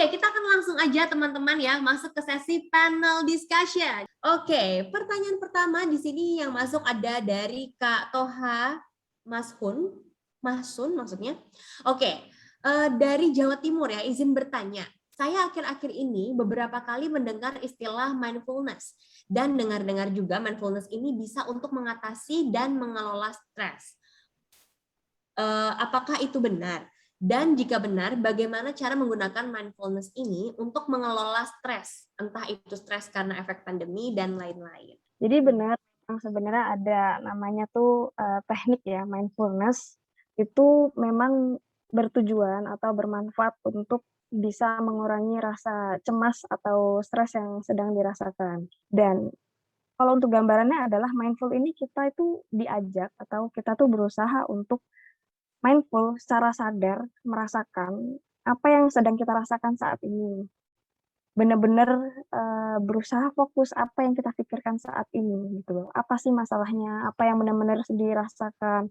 Oke, kita akan langsung aja teman-teman ya masuk ke sesi panel discussion. Oke, pertanyaan pertama di sini yang masuk ada dari Kak Toha Masun maksudnya. Oke, dari Jawa Timur ya, izin bertanya. Saya akhir-akhir ini beberapa kali mendengar istilah mindfulness dan dengar-dengar juga mindfulness ini bisa untuk mengatasi dan mengelola stres. Apakah itu benar? Dan jika benar, bagaimana cara menggunakan mindfulness ini untuk mengelola stres, entah itu stres karena efek pandemi dan lain-lain. Jadi benar, sebenarnya ada namanya tuh teknik ya, mindfulness itu memang bertujuan atau bermanfaat untuk bisa mengurangi rasa cemas atau stres yang sedang dirasakan. Dan kalau untuk gambarannya adalah mindful ini kita itu diajak atau kita tuh berusaha untuk mindful secara sadar merasakan apa yang sedang kita rasakan saat ini. Benar-benar berusaha fokus apa yang kita pikirkan saat ini gitu loh. Apa sih masalahnya? Apa yang benar-benar dirasakan?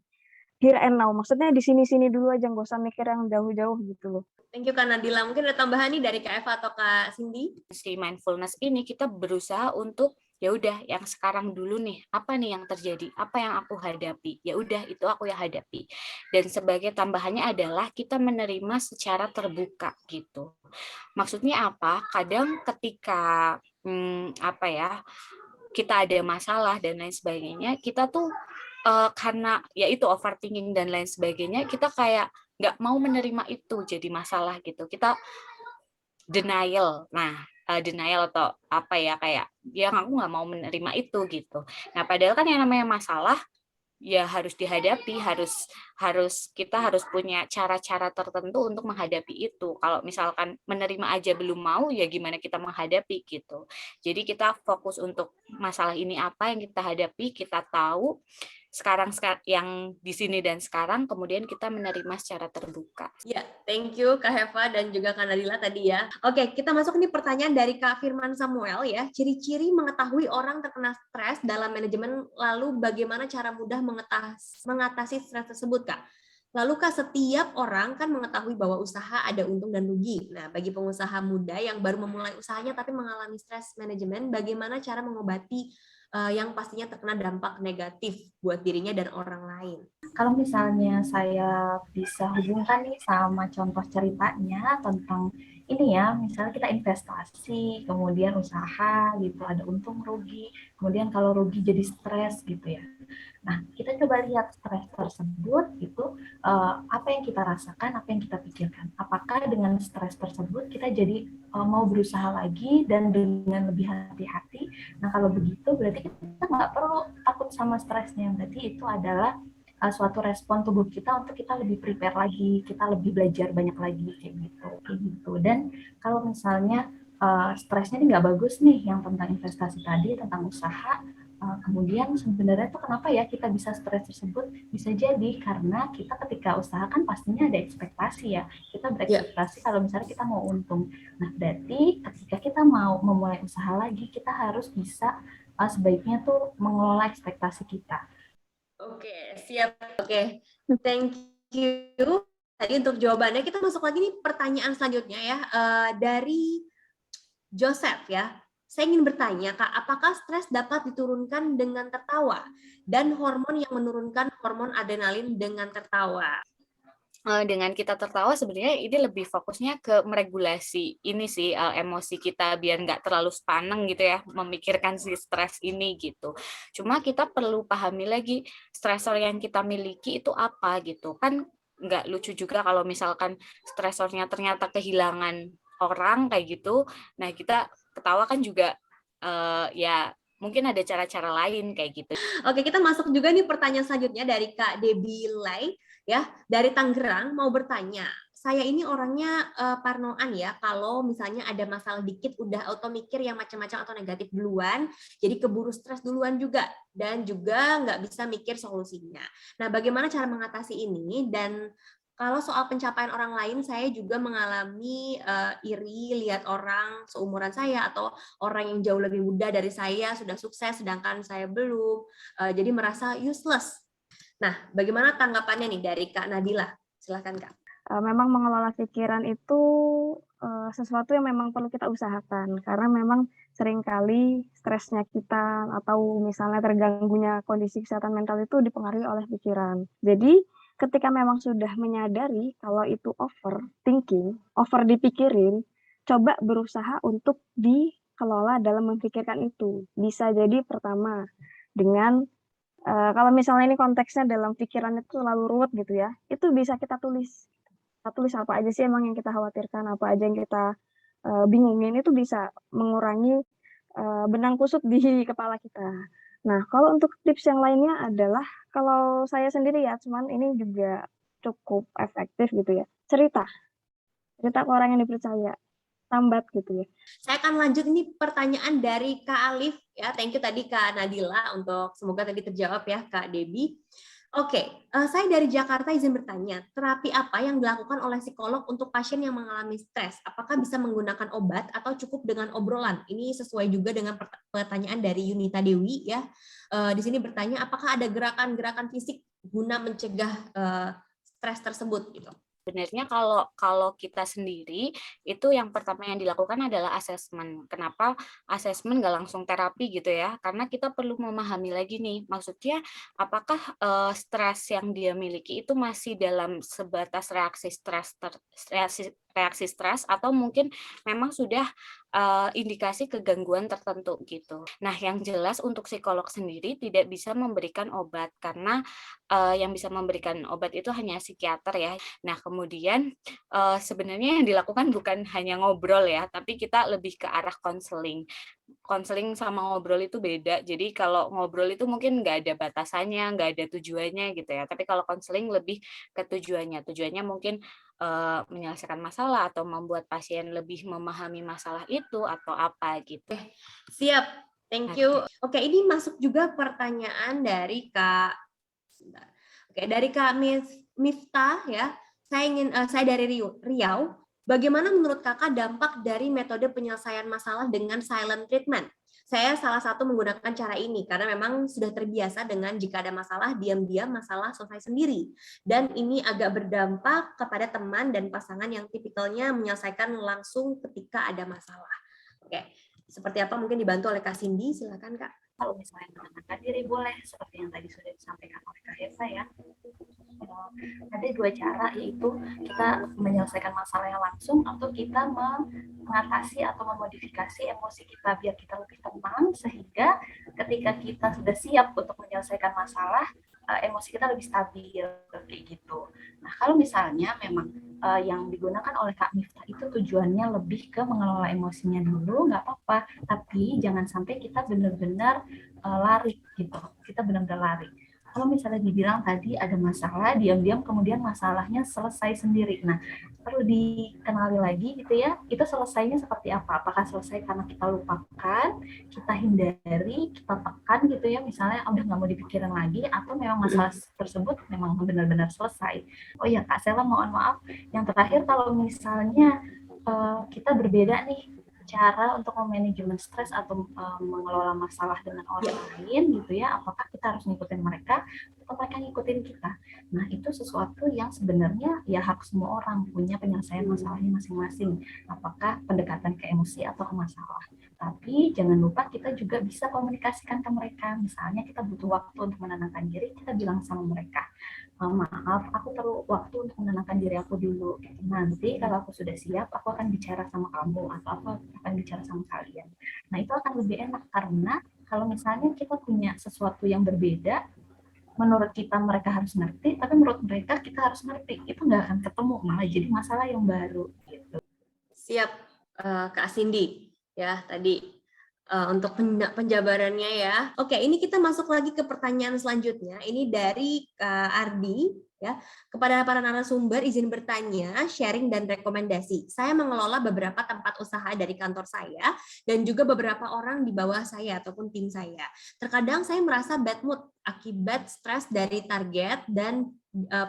Here and now. Maksudnya di sini-sini dulu aja, nggak usah mikir yang jauh-jauh gitu loh. Thank you Kak Nadila. Mungkin ada tambahan nih dari Kak Eva atau Kak Cindy? Si mindfulness ini kita berusaha untuk ya udah yang sekarang dulu nih, apa nih yang terjadi, apa yang aku hadapi, ya udah itu aku yang hadapi. Dan sebagai tambahannya adalah kita menerima secara terbuka gitu. Maksudnya apa? Kadang ketika apa ya, kita ada masalah dan lain sebagainya, kita tuh karena ya itu overthinking dan lain sebagainya, kita kayak nggak mau menerima itu jadi masalah gitu. Kita denial. Nah, denial atau apa ya, kayak ya aku nggak mau menerima itu gitu. Nah, padahal kan yang namanya masalah ya harus dihadapi, kita harus punya cara-cara tertentu untuk menghadapi itu. Kalau misalkan menerima aja belum mau, ya gimana kita menghadapi gitu. Jadi kita fokus untuk masalah ini apa yang kita hadapi, kita tahu sekarang yang di sini dan sekarang, kemudian kita menerima secara terbuka. Ya, thank you Kak Heva dan juga Kak Nadila tadi ya. Oke, kita masuk nih pertanyaan dari Kak Firman Samuel ya. Ciri-ciri mengetahui orang terkena stres dalam manajemen, lalu bagaimana cara mudah mengatasi stres tersebut, Kak? Lalu Kak, setiap orang kan mengetahui bahwa usaha ada untung dan rugi. Nah, bagi pengusaha muda yang baru memulai usahanya tapi mengalami stres manajemen, bagaimana cara mengobati yang pastinya terkena dampak negatif buat dirinya dan orang lain? Kalau misalnya saya bisa hubungkan nih sama contoh ceritanya tentang ini ya, misalnya kita investasi, kemudian usaha gitu, ada untung rugi, kemudian kalau rugi jadi stres gitu ya. Nah, kita coba lihat stres tersebut itu apa yang kita rasakan, apa yang kita pikirkan. Apakah dengan stres tersebut kita jadi mau berusaha lagi dan dengan lebih hati-hati. Nah, kalau begitu berarti kita nggak perlu takut sama stresnya. Berarti itu adalah suatu respon tubuh kita untuk kita lebih prepare lagi, kita lebih belajar banyak lagi kayak gitu. Dan kalau misalnya stresnya ini nggak bagus nih, yang tentang investasi tadi, tentang usaha, kemudian sebenarnya tuh kenapa ya kita bisa stres tersebut? Bisa jadi karena kita ketika usaha kan pastinya ada ekspektasi ya, kita berekspektasi kalau misalnya kita mau untung. Nah, berarti ketika kita mau memulai usaha lagi, kita harus bisa sebaiknya tuh mengelola ekspektasi kita. Oke, siap. Oke, thank you. Tadi untuk jawabannya, kita masuk lagi nih pertanyaan selanjutnya ya. Dari Joseph ya. Saya ingin bertanya, Kak, apakah stres dapat diturunkan dengan tertawa? Dan hormon yang menurunkan hormon adrenalin dengan tertawa? Dengan kita tertawa sebenarnya ini lebih fokusnya ke meregulasi ini sih, emosi kita biar nggak terlalu sepaneng gitu ya, memikirkan si stres ini gitu. Cuma kita perlu pahami lagi stresor yang kita miliki itu apa gitu. Kan nggak lucu juga kalau misalkan stresornya ternyata kehilangan orang kayak gitu. Nah, kita ketawa kan juga ya mungkin ada cara-cara lain kayak gitu. Oke, kita masuk juga nih pertanyaan selanjutnya dari Kak Debbie Lai ya, dari Tangerang mau bertanya. Saya ini orangnya parnoan ya, kalau misalnya ada masalah dikit udah auto mikir yang macam-macam atau negatif duluan, jadi keburu stres duluan juga, dan juga nggak bisa mikir solusinya. Nah, bagaimana cara mengatasi ini? Dan kalau soal pencapaian orang lain, saya juga mengalami iri lihat orang seumuran saya atau orang yang jauh lebih muda dari saya sudah sukses, sedangkan saya belum. Jadi merasa useless. Nah, bagaimana tanggapannya nih dari Kak Nadila? Silakan Kak. memang mengelola pikiran itu sesuatu yang memang perlu kita usahakan, karena memang seringkali stresnya kita atau misalnya terganggunya kondisi kesehatan mental itu dipengaruhi oleh pikiran. Jadi, ketika memang sudah menyadari kalau itu overthinking, over dipikirin, coba berusaha untuk dikelola dalam memikirkan itu. Bisa jadi pertama dengan kalau misalnya ini konteksnya dalam pikiran itu terlalu ruwet gitu ya, itu bisa kita tulis. Kita tulis apa aja sih emang yang kita khawatirkan, apa aja yang kita bingungin, itu bisa mengurangi benang kusut di kepala kita. Nah, kalau untuk tips yang lainnya adalah kalau saya sendiri ya, cuman ini juga cukup efektif gitu ya. Cerita cerita ke orang yang dipercaya, sambat gitu ya. Saya akan lanjut ini pertanyaan dari Kak Alif ya. Thank you tadi Kak Nadila untuk semoga tadi terjawab ya Kak Debbie. Oke, saya dari Jakarta izin bertanya, terapi apa yang dilakukan oleh psikolog untuk pasien yang mengalami stres? Apakah bisa menggunakan obat atau cukup dengan obrolan? Ini sesuai juga dengan pertanyaan dari Yunita Dewi ya. Di sini bertanya, apakah ada gerakan-gerakan fisik guna mencegah stres tersebut gitu? Sebenarnya kalau kita sendiri itu yang pertama yang dilakukan adalah asesmen. Kenapa asesmen nggak langsung terapi gitu ya? Karena kita perlu memahami lagi nih, maksudnya apakah stres yang dia miliki itu masih dalam sebatas reaksi stres atau mungkin memang sudah indikasi kegangguan tertentu gitu. Nah, yang jelas untuk psikolog sendiri tidak bisa memberikan obat karena yang bisa memberikan obat itu hanya psikiater ya. Nah, kemudian sebenarnya yang dilakukan bukan hanya ngobrol ya, tapi kita lebih ke arah konseling. Konseling sama ngobrol itu beda. Jadi kalau ngobrol itu mungkin nggak ada batasannya, nggak ada tujuannya gitu ya. Tapi kalau konseling lebih ke tujuannya. Tujuannya mungkin menyelesaikan masalah atau membuat pasien lebih memahami masalah itu atau apa gitu. Siap, thank you. Oke, ini masuk juga pertanyaan dari Kak. Oke, dari Kak Miftah ya. Saya dari Riau. Bagaimana menurut Kakak dampak dari metode penyelesaian masalah dengan silent treatment? Saya salah satu menggunakan cara ini karena memang sudah terbiasa dengan jika ada masalah, diam-diam masalah selesai sendiri. Dan ini agak berdampak kepada teman dan pasangan yang tipikalnya menyelesaikan langsung ketika ada masalah. Oke, seperti apa mungkin dibantu oleh Kak Cindy, silakan Kak. Kalau misalnya menenangkan diri boleh, seperti yang tadi sudah disampaikan oleh Kak Hesa ya. Ada dua cara, yaitu kita menyelesaikan masalahnya langsung atau kita mengatasi atau memodifikasi emosi kita biar kita lebih tenang, sehingga ketika kita sudah siap untuk menyelesaikan masalah, emosi kita lebih stabil kayak gitu. Nah, kalau misalnya memang yang digunakan oleh Kak Miftah itu tujuannya lebih ke mengelola emosinya dulu, nggak apa-apa, tapi jangan sampai kita benar-benar lari gitu. Kita benar-benar lari. Kalau misalnya dibilang tadi ada masalah, diam-diam kemudian masalahnya selesai sendiri. Nah, perlu dikenali lagi gitu ya, itu selesainya seperti apa? Apakah selesai karena kita lupakan, kita hindari, kita tekan gitu ya, misalnya udah nggak mau dipikirin lagi, atau memang masalah tersebut memang benar-benar selesai. Oh ya Kak Sela, mohon maaf, yang terakhir kalau misalnya kita berbeda nih cara untuk memanajemen stres atau mengelola masalah dengan orang lain gitu ya, apakah kita harus ngikutin mereka atau mereka ngikutin kita. Nah, itu sesuatu yang sebenarnya ya hak semua orang punya penyelesaian masalahnya masing-masing, apakah pendekatan ke emosi atau ke masalah. Tapi jangan lupa kita juga bisa komunikasikan ke mereka. Misalnya kita butuh waktu untuk menenangkan diri, kita bilang sama mereka, maaf, aku perlu waktu untuk menenangkan diri aku dulu. Nanti kalau aku sudah siap, aku akan bicara sama kamu atau aku akan bicara sama kalian. Nah, itu akan lebih enak karena kalau misalnya kita punya sesuatu yang berbeda, menurut kita mereka harus ngerti, tapi menurut mereka kita harus ngerti. Itu nggak akan ketemu, malah jadi masalah yang baru. Gitu. Siap, Kak Cindy. Ya, tadi untuk penjabarannya ya. Oke, ini kita masuk lagi ke pertanyaan selanjutnya. Ini dari Ardi ya. Kepada para narasumber izin bertanya, sharing dan rekomendasi. Saya mengelola beberapa tempat usaha dari kantor saya dan juga beberapa orang di bawah saya ataupun tim saya. Terkadang saya merasa bad mood akibat stres dari target dan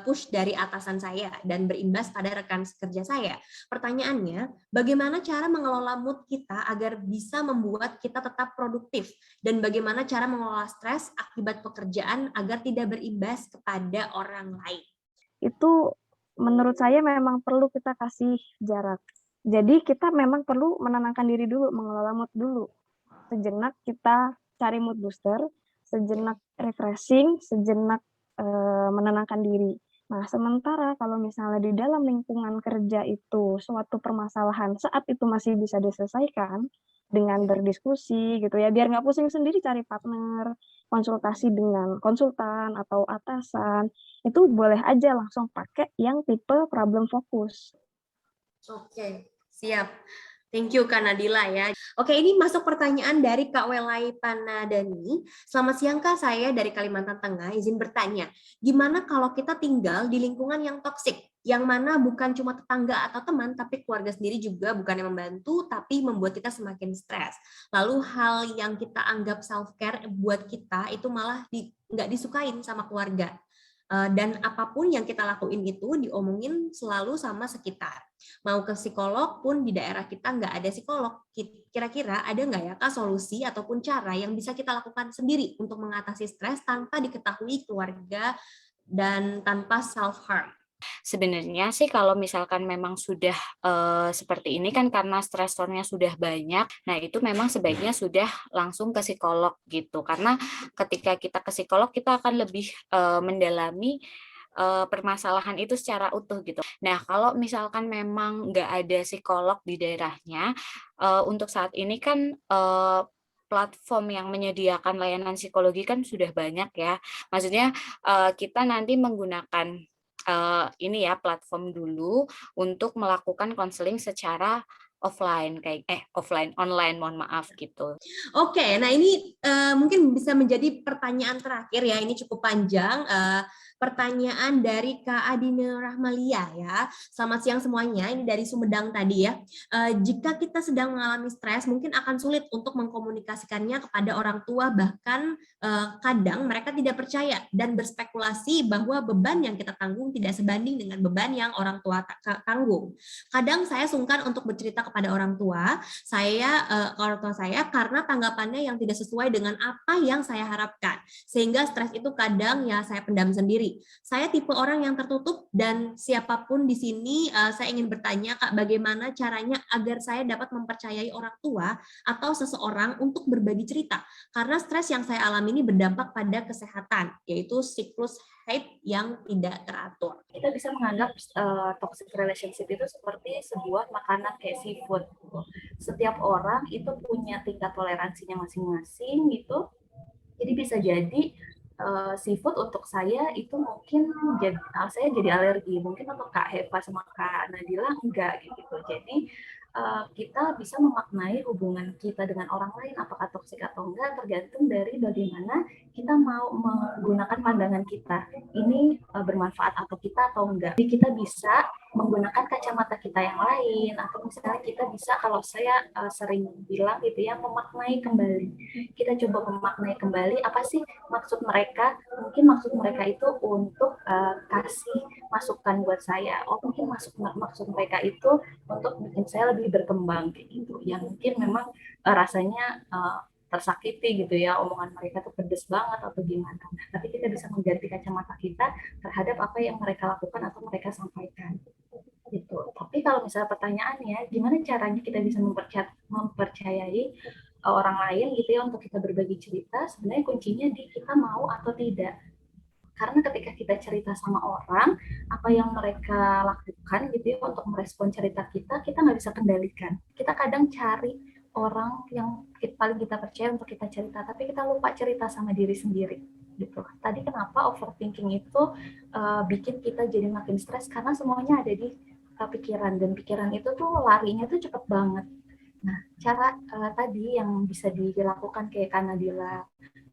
push dari atasan saya dan berimbas pada rekan kerja saya. Pertanyaannya, bagaimana cara mengelola mood kita agar bisa membuat kita tetap produktif? Dan bagaimana cara mengelola stres akibat pekerjaan agar tidak berimbas kepada orang lain? Itu menurut saya memang perlu kita kasih jarak. Jadi kita memang perlu menenangkan diri dulu, mengelola mood dulu. Sejenak kita cari mood booster, sejenak refreshing, sejenak menenangkan diri. Nah, sementara kalau misalnya di dalam lingkungan kerja itu suatu permasalahan saat itu masih bisa diselesaikan dengan berdiskusi gitu ya, biar nggak pusing sendiri cari partner, konsultasi dengan konsultan atau atasan, itu boleh aja langsung pakai yang tipe problem fokus. Oke, siap. Thank you Kak Nadila ya. Oke, ini masuk pertanyaan dari Kak Welai Panadani. Selamat siang Kak, saya dari Kalimantan Tengah, izin bertanya. Gimana kalau kita tinggal di lingkungan yang toksik? Yang mana bukan cuma tetangga atau teman, tapi keluarga sendiri juga bukan yang membantu, tapi membuat kita semakin stres. Lalu hal yang kita anggap self-care buat kita itu malah nggak disukain sama keluarga. Dan apapun yang kita lakuin itu diomongin selalu sama sekitar. Mau ke psikolog pun di daerah kita nggak ada psikolog. Kira-kira ada nggak ya Kak solusi ataupun cara yang bisa kita lakukan sendiri untuk mengatasi stres tanpa diketahui keluarga dan tanpa self-harm? Sebenarnya sih kalau misalkan memang sudah seperti ini kan karena stresornya sudah banyak, nah itu memang sebaiknya sudah langsung ke psikolog gitu. Karena ketika kita ke psikolog kita akan lebih mendalami permasalahan itu secara utuh gitu. Nah kalau misalkan memang nggak ada psikolog di daerahnya, untuk saat ini kan platform yang menyediakan layanan psikologi kan sudah banyak ya. Maksudnya kita nanti menggunakan ini ya platform dulu untuk melakukan konseling secara offline online, mohon maaf gitu. Oke, nah ini mungkin bisa menjadi pertanyaan terakhir ya, ini cukup panjang. Pertanyaan dari Kak Adine Rahmalia ya. Selamat siang semuanya, ini dari Sumedang tadi ya. Jika kita sedang mengalami stres, mungkin akan sulit untuk mengkomunikasikannya kepada orang tua, bahkan kadang mereka tidak percaya dan berspekulasi bahwa beban yang kita tanggung tidak sebanding dengan beban yang orang tua tanggung. Kadang saya sungkan untuk bercerita kepada orang tua saya karena tanggapannya yang tidak sesuai dengan apa yang saya harapkan, sehingga stres itu kadang ya saya pendam sendiri. Saya tipe orang yang tertutup dan siapapun di sini saya ingin bertanya Kak, bagaimana caranya agar saya dapat mempercayai orang tua atau seseorang untuk berbagi cerita, karena stres yang saya alami ini berdampak pada kesehatan, yaitu siklus haid yang tidak teratur. Kita bisa menganggap toxic relationship itu seperti sebuah makanan kayak seafood. Setiap orang itu punya tingkat toleransinya masing-masing gitu. Jadi bisa jadi seafood untuk saya itu mungkin saya jadi alergi, mungkin untuk Kak Heva sama Kak Nadila enggak gitu. Jadi kita bisa memaknai hubungan kita dengan orang lain apakah toksik atau enggak tergantung dari bagaimana kita mau menggunakan pandangan kita ini bermanfaat atau kita atau enggak. Jadi kita bisa menggunakan kacamata kita yang lain, atau misalnya kita bisa, kalau saya sering bilang gitu ya, memaknai kembali. Kita coba memaknai kembali apa sih maksud mereka. Mungkin maksud mereka itu untuk kasih masukan buat saya. Mungkin maksud mereka itu untuk bikin saya lebih berkembang kayak gitu. Yang mungkin memang rasanya tersakiti gitu ya, omongan mereka tuh pedes banget atau gimana. Tapi kita bisa mengganti kacamata kita terhadap apa yang mereka lakukan atau mereka sampaikan. Gitu. Tapi kalau misalnya pertanyaannya, gimana caranya kita bisa mempercayai orang lain gitu ya untuk kita berbagi cerita, sebenarnya kuncinya di kita mau atau tidak. Karena ketika kita cerita sama orang, apa yang mereka lakukan gitu ya untuk merespon cerita kita nggak bisa kendalikan. Kita kadang cari orang yang paling kita percaya untuk kita cerita, tapi kita lupa cerita sama diri sendiri. Gitu. Tadi kenapa overthinking itu bikin kita jadi makin stres, karena semuanya ada di pikiran, dan pikiran itu tuh larinya tuh cepet banget. Nah, cara tadi yang bisa dilakukan kayak Kak Nadila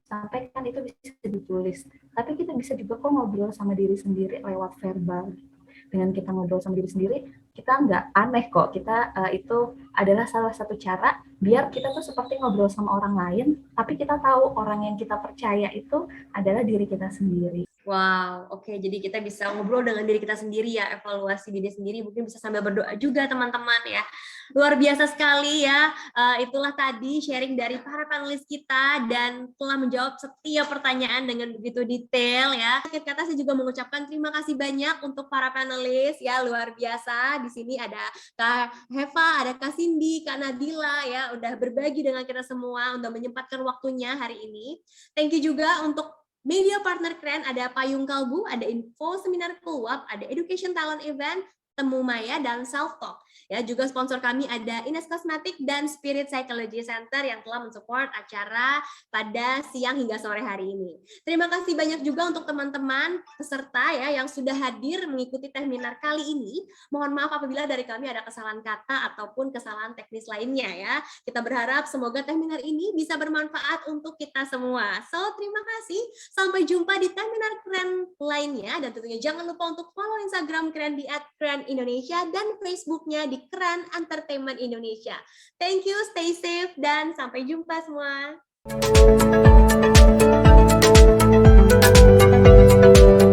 sampaikan itu bisa ditulis, tapi kita bisa juga kok ngobrol sama diri sendiri lewat verbal. Dengan kita ngobrol sama diri sendiri, kita nggak aneh kok, kita itu adalah salah satu cara biar kita tuh seperti ngobrol sama orang lain, tapi kita tahu orang yang kita percaya itu adalah diri kita sendiri. Wow, oke. Jadi kita bisa ngobrol dengan diri kita sendiri ya, evaluasi diri sendiri, mungkin bisa sambil berdoa juga teman-teman ya. Luar biasa sekali ya, itulah tadi sharing dari para panelis kita dan telah menjawab setiap pertanyaan dengan begitu detail ya. Akhir kata saya juga mengucapkan terima kasih banyak untuk para panelis ya, luar biasa. Di sini ada Kak Heva, ada Kak Cindy, Kak Nadila ya, udah berbagi dengan kita semua untuk menyempatkan waktunya hari ini. Thank you juga untuk media partner keren, ada Payung Kalbu, ada Info Seminar Keluap, ada Education Talent Event, Temu Maya, dan Self Talk. Ya, juga sponsor kami ada Ines Kosmetik dan Spirit Psychology Center yang telah mensupport acara pada siang hingga sore hari ini. Terima kasih banyak juga untuk teman-teman peserta ya yang sudah hadir mengikuti seminar kali ini. Mohon maaf apabila dari kami ada kesalahan kata ataupun kesalahan teknis lainnya ya. Kita berharap semoga seminar ini bisa bermanfaat untuk kita semua. So, terima kasih. Sampai jumpa di seminar keren lainnya dan tentunya jangan lupa untuk follow Instagram Keren di @kerenindonesia dan Facebooknya di Keren Entertainment Indonesia. Thank you, stay safe dan sampai jumpa semua.